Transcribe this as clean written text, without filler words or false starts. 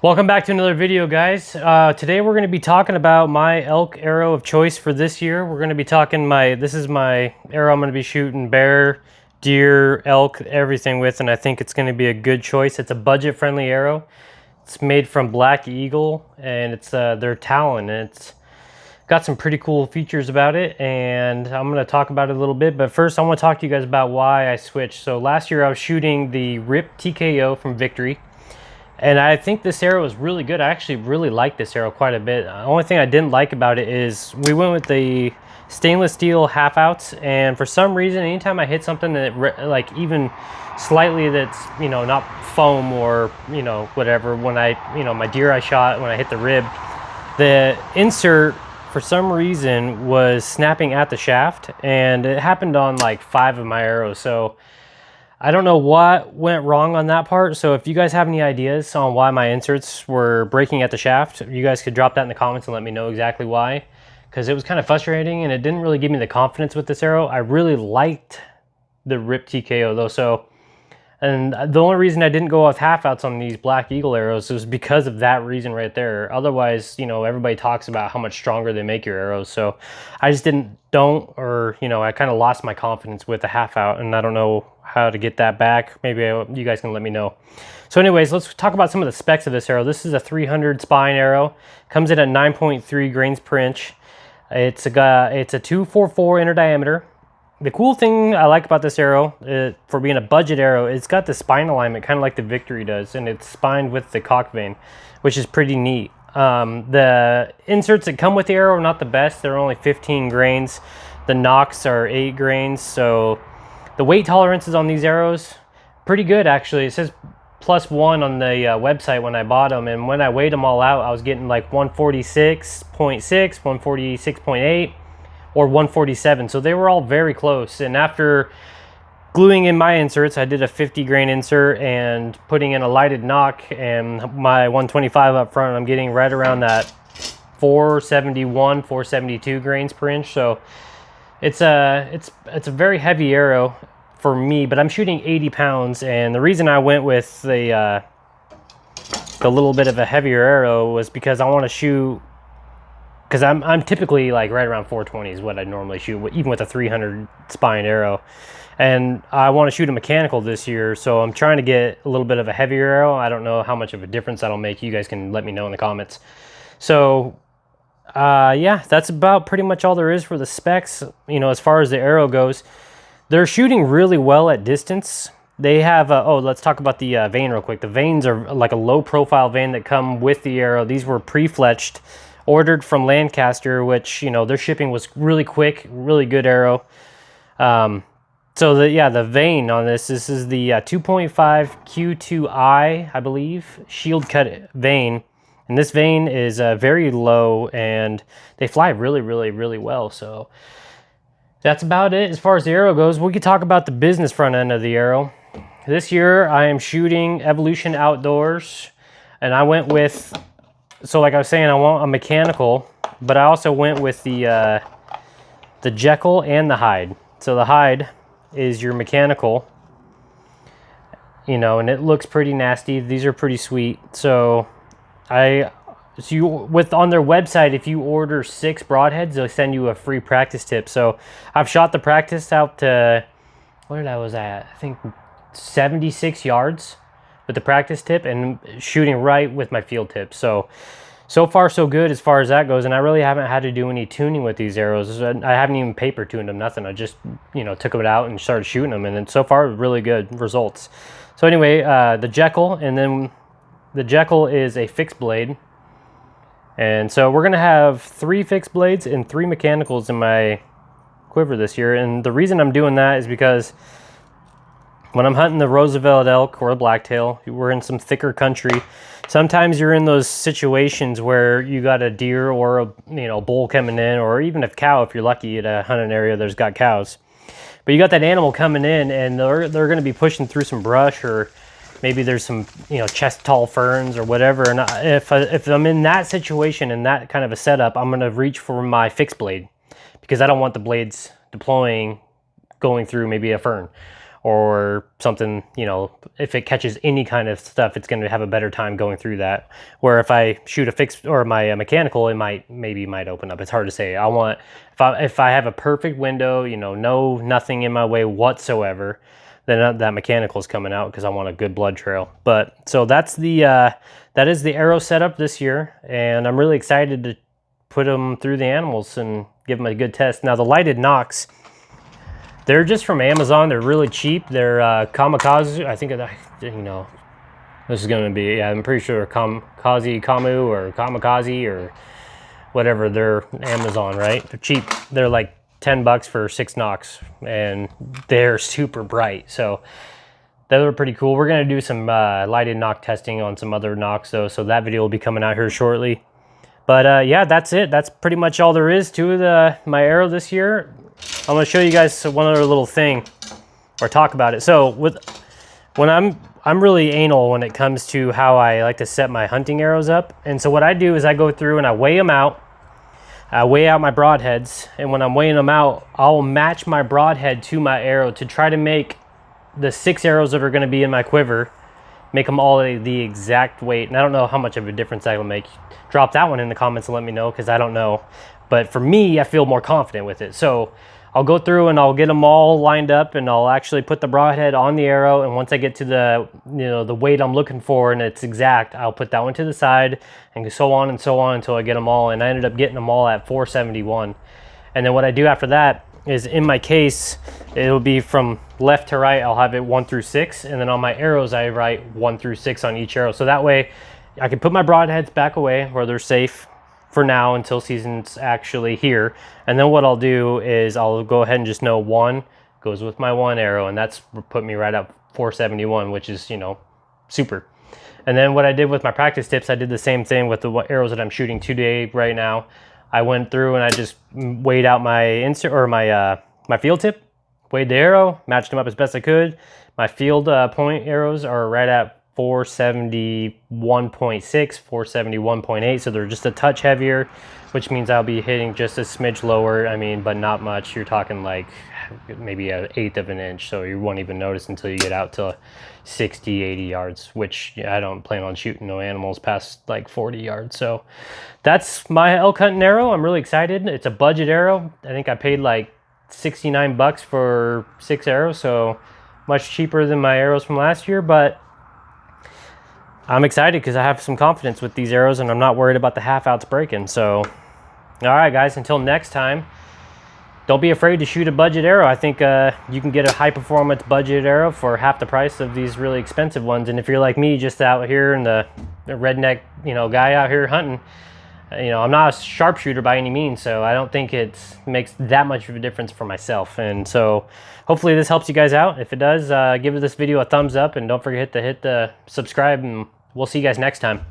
Welcome back to another video, guys. Today we're going to be talking about my elk arrow of choice for this year. We're going to be talking this is my arrow I'm going to be shooting bear, deer, elk, everything with, and I think it's going to be a good choice. It's a budget-friendly arrow. It's made from Black Eagle, and it's their talon, and it's got some pretty cool features about it, and I'm going to talk about it a little bit. But first, I want to talk to you guys about why I switched. So last year I was shooting the RIP TKO from Victory. And I think this arrow is really good. I actually really like this arrow quite a bit. The only thing I didn't like about it is we went with the stainless steel half outs, and for some reason, anytime I hit something that like even slightly that's, you know, not foam or, you know, whatever, when I, you know, my deer I shot, when I hit the rib, the insert for some reason was snapping at the shaft, and it happened on like 5 of my arrows. So I don't know what went wrong on that part, so if you guys have any ideas on why my inserts were breaking at the shaft, you guys could drop that in the comments and let me know exactly why, because it was kind of frustrating and it didn't really give me the confidence with this arrow. I really liked the RIP TKO though, and the only reason I didn't go with half outs on these Black Eagle arrows was because of that reason right there. Otherwise, you know, everybody talks about how much stronger they make your arrows, so I just I kind of lost my confidence with the half out, and I don't know how to get that back. Maybe you guys can let me know. So anyways, let's talk about some of the specs of this arrow. This is a 300 spine arrow. Comes in at 9.3 grains per inch. It's a 244 inner diameter. The cool thing I like about this arrow, for being a budget arrow, it's got the spine alignment kind of like the Victory does, and it's spined with the cock vein, which is pretty neat. The inserts that come with the arrow are not the best. They're only 15 grains. The nocks are 8 grains, so the weight tolerances on these arrows, pretty good actually. It says +1 on the website when I bought them, and when I weighed them all out, I was getting like 146.6, 146.8, or 147. So they were all very close. And after gluing in my inserts, I did a 50 grain insert and putting in a lighted nock and my 125 up front, I'm getting right around that 471, 472 grains per inch. So it's a very heavy arrow for me, but I'm shooting 80 pounds, and the reason I went with the little bit of a heavier arrow was because I want to shoot, because I'm typically like right around 420 is what I normally shoot, even with a 300 spine arrow, and I want to shoot a mechanical this year, so I'm trying to get a little bit of a heavier arrow. I don't know how much of a difference that'll make. You guys can let me know in the comments. So yeah, that's about pretty much all there is for the specs. You know, as far as the arrow goes, they're shooting really well at distance. They have, let's talk about the vane real quick. The vanes are like a low profile vane that come with the arrow. These were pre-fletched, ordered from Lancaster, which, you know, their shipping was really quick, really good arrow. So the vane on this is the 2.5 Q2I, I believe, shield cut vane. And this vane is very low, and they fly really, really, really well. So that's about it as far as the arrow goes. We could talk about the business front end of the arrow. This year I am shooting Evolution Outdoors, and I went with, so like I was saying, I want a mechanical, but I also went with the Jekyll and the hide. So the hide is your mechanical, you know, and it looks pretty nasty. These are pretty sweet. So on their website, if you order 6 broadheads, they'll send you a free practice tip. So I've shot the practice out to, where did I was at? I think 76 yards with the practice tip, and shooting right with my field tip. So far so good as far as that goes, and I really haven't had to do any tuning with these arrows. I haven't even paper tuned them, nothing. I just, you know, took them out and started shooting them, and then so far really good results. So anyway, the Jekyll, and then the Jekyll is a fixed blade. And so we're gonna have 3 fixed blades and 3 mechanicals in my quiver this year. And the reason I'm doing that is because when I'm hunting the Roosevelt elk or a blacktail, we're in some thicker country. Sometimes you're in those situations where you got a deer or a bull coming in, or even a cow if you're lucky at a hunting area there's got cows. But you got that animal coming in, and they're gonna be pushing through some brush, or maybe there's some, you know, chest tall ferns or whatever. And if I'm in that situation and that kind of a setup, I'm going to reach for my fixed blade, because I don't want the blades deploying, going through maybe a fern. or something, you know, if it catches any kind of stuff, it's going to have a better time going through that. Where if I shoot a fixed or my mechanical, it might open up. It's hard to say. I want, if I have a perfect window, you know, nothing in my way whatsoever, then that mechanical is coming out because I want a good blood trail. But so that's that is the arrow setup this year, and I'm really excited to put them through the animals and give them a good test. Now the lighted nocks, they're just from Amazon. They're really cheap. They're kamikaze. I think, you know, this is going to be, yeah, I'm pretty sure Kamu or kamikaze or whatever. They're Amazon, right? They're cheap. They're like 10 bucks for 6 nocks, and they're super bright. So they were pretty cool. We're going to do some lighted nock testing on some other nocks though. So that video will be coming out here shortly. But yeah, that's it. That's pretty much all there is to my arrow this year. I'm going to show you guys one other little thing, or talk about it. So when I'm really anal when it comes to how I like to set my hunting arrows up. And so what I do is I go through and I weigh them out. I weigh out my broadheads, and when I'm weighing them out, I'll match my broadhead to my arrow to try to make the 6 arrows that are going to be in my quiver, make them all the exact weight. And I don't know how much of a difference that will make. Drop that one in the comments and let me know, because I don't know. But for me, I feel more confident with it. So I'll go through and I'll get them all lined up, and I'll actually put the broadhead on the arrow. And once I get to the, you know, the weight I'm looking for and it's exact, I'll put that one to the side, and so on until I get them all. And I ended up getting them all at 471. And then what I do after that is, in my case, it'll be from left to right. I'll have it 1 through 6, and then on my arrows I write 1 through 6 on each arrow. So that way I can put my broadheads back away where they're safe for now until season's actually here. And then what I'll do is I'll go ahead and just know 1 goes with my 1 arrow, and that's put me right up 471, which is, you know, super. And then what I did with my practice tips, I did the same thing with the arrows that I'm shooting today right now. I went through and I just weighed out my insert, or my field tip, weighed the arrow, matched them up as best I could. My field point arrows are right at 471.6, 471.8, so they're just a touch heavier, which means I'll be hitting just a smidge lower. I mean, but not much. You're talking like maybe 1/8 of an inch, so you won't even notice until you get out to 60, 80 yards, which I don't plan on shooting no animals past like 40 yards. So that's my elk hunting arrow. I'm really excited. It's a budget arrow. I think I paid like 69 bucks for 6 arrows, so much cheaper than my arrows from last year, but I'm excited because I have some confidence with these arrows, and I'm not worried about the half-outs breaking. So, all right, guys, until next time, don't be afraid to shoot a budget arrow. I think you can get a high-performance budget arrow for half the price of these really expensive ones. And if you're like me, just out here and the redneck, you know, guy out here hunting, you know, I'm not a sharpshooter by any means, so I don't think it makes that much of a difference for myself. And so hopefully this helps you guys out. If it does, give this video a thumbs up, and don't forget to hit the subscribe, and we'll see you guys next time.